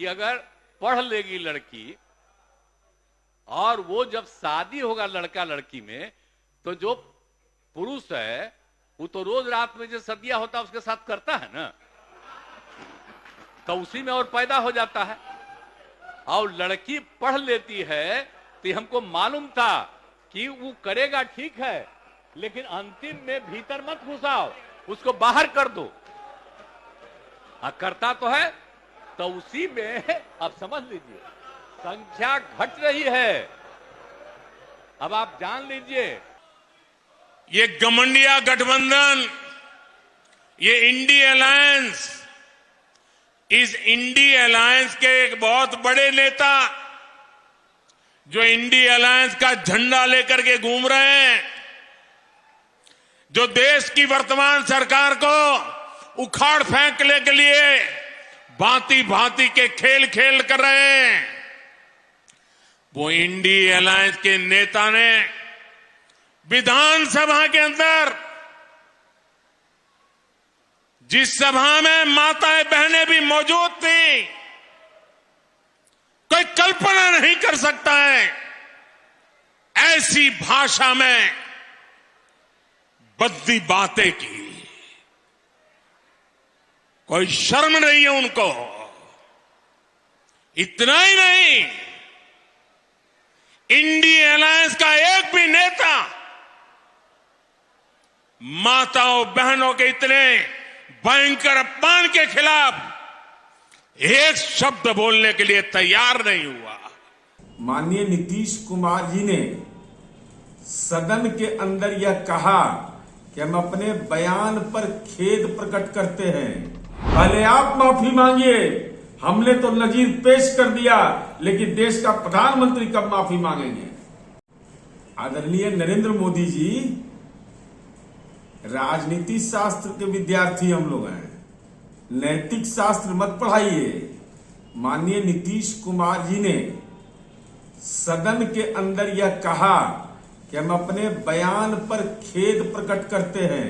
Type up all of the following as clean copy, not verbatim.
कि अगर पढ़ लेगी लड़की और वो जब शादी होगा लड़का लड़की में, तो जो पुरुष है वो तो रोज रात में जो सदिया होता है उसके साथ करता है ना, तो उसी में और पैदा हो जाता है। और लड़की पढ़ लेती है तो हमको मालूम था कि वो करेगा ठीक है, लेकिन अंतिम में भीतर मत घुसाओ, उसको बाहर कर दो। करता तो है, तो उसी में अब समझ लीजिए संख्या घट रही है। अब आप जान लीजिए, ये गठबंधन गठबंधन, ये इंडी अलायंस, इस इंडी अलायंस के एक बहुत बड़े नेता जो इंडी अलायंस का झंडा लेकर के घूम रहे हैं, जो देश की वर्तमान सरकार को उखाड़ फेंकने के लिए भांति भांति के खेल खेल कर रहे हैं, वो इंडी अलायंस के नेता ने विधानसभा के अंदर, जिस सभा में माताएं बहनें भी मौजूद थी, कोई कल्पना नहीं कर सकता है ऐसी भाषा में भद्दी बातें की। कोई शर्म नहीं है उनको। इतना ही नहीं, इंडी अलायंस का एक भी नेता माताओं बहनों के इतने भयंकर अपमान के खिलाफ एक शब्द बोलने के लिए तैयार नहीं हुआ। माननीय नीतीश कुमार जी ने सदन के अंदर यह कहा कि हम अपने बयान पर खेद प्रकट करते हैं। पहले आप माफी मांगिए, हमने तो नजीर पेश कर दिया, लेकिन देश का प्रधानमंत्री कब माफी मांगेंगे। आदरणीय नरेंद्र मोदी जी राजनीति शास्त्र के विद्यार्थी हम लोग हैं, नैतिक शास्त्र मत पढ़ाइए। माननीय नीतीश कुमार जी ने सदन के अंदर यह कहा कि हम अपने बयान पर खेद प्रकट करते हैं,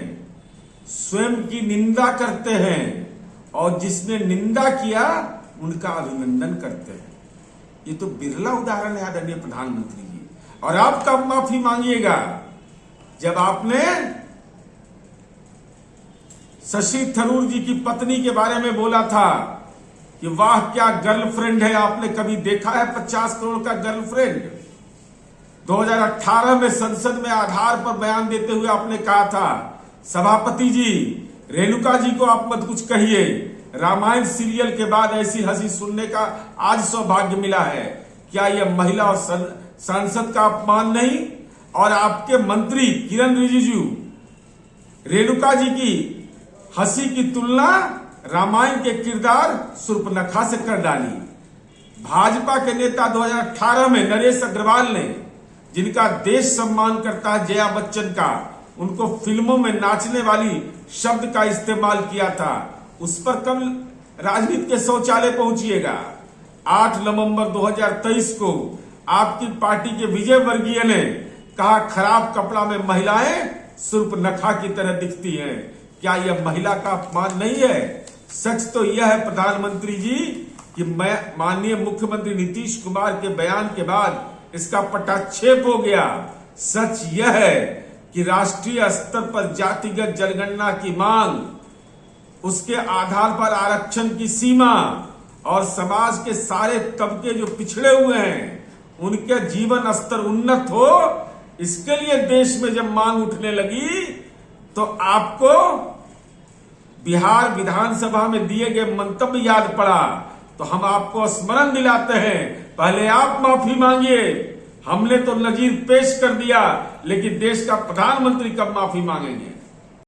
स्वयं की निंदा करते हैं और जिसने निंदा किया उनका अभिनंदन करते हैं। ये तो बिरला उदाहरण है आदरणीय प्रधानमंत्री जी। और आप कब माफी मांगिएगा? जब आपने शशि थरूर जी की पत्नी के बारे में बोला था कि वाह क्या गर्लफ्रेंड है, आपने कभी देखा है 50 करोड़ का गर्लफ्रेंड? 2018 में संसद में आधार पर बयान देते हुए आपने कहा था, सभापति जी रेणुका जी को आप मत कुछ कहिए, रामायण सीरियल के बाद ऐसी हंसी सुनने का आज सौभाग्य मिला है। क्या यह महिला और सांसद का अपमान नहीं? और आपके मंत्री किरण रिजिजू रेणुका जी की हंसी की तुलना रामायण के किरदार शूर्पणखा से कर डाली। भाजपा के नेता 2018 में नरेश अग्रवाल ने, जिनका देश सम्मान करता है जया बच्चन का, उनको फिल्मों में नाचने वाली शब्द का इस्तेमाल किया था। उस पर कब राजनीति के शौचालय पहुंचिएगा? 8 नवंबर 2023 को आपकी पार्टी के विजय वर्गीय ने कहा, खराब कपड़ा में महिलाएं शूर्पणखा की तरह दिखती हैं। क्या यह महिला का अपमान नहीं है? सच तो यह है प्रधानमंत्री जी कि माननीय मुख्यमंत्री नीतीश कुमार के बयान के बाद इसका पटाक्षेप हो गया। सच यह है कि राष्ट्रीय स्तर पर जातिगत जनगणना की मांग, उसके आधार पर आरक्षण की सीमा और समाज के सारे तबके जो पिछड़े हुए हैं उनके जीवन स्तर उन्नत हो, इसके लिए देश में जब मांग उठने लगी तो आपको बिहार विधानसभा में दिए गए मंतव्य याद पड़ा। तो हम आपको स्मरण दिलाते हैं, पहले आप माफी मांगिए, हमने तो नजीर पेश कर दिया, लेकिन देश का प्रधानमंत्री कब माफी मांगेंगे?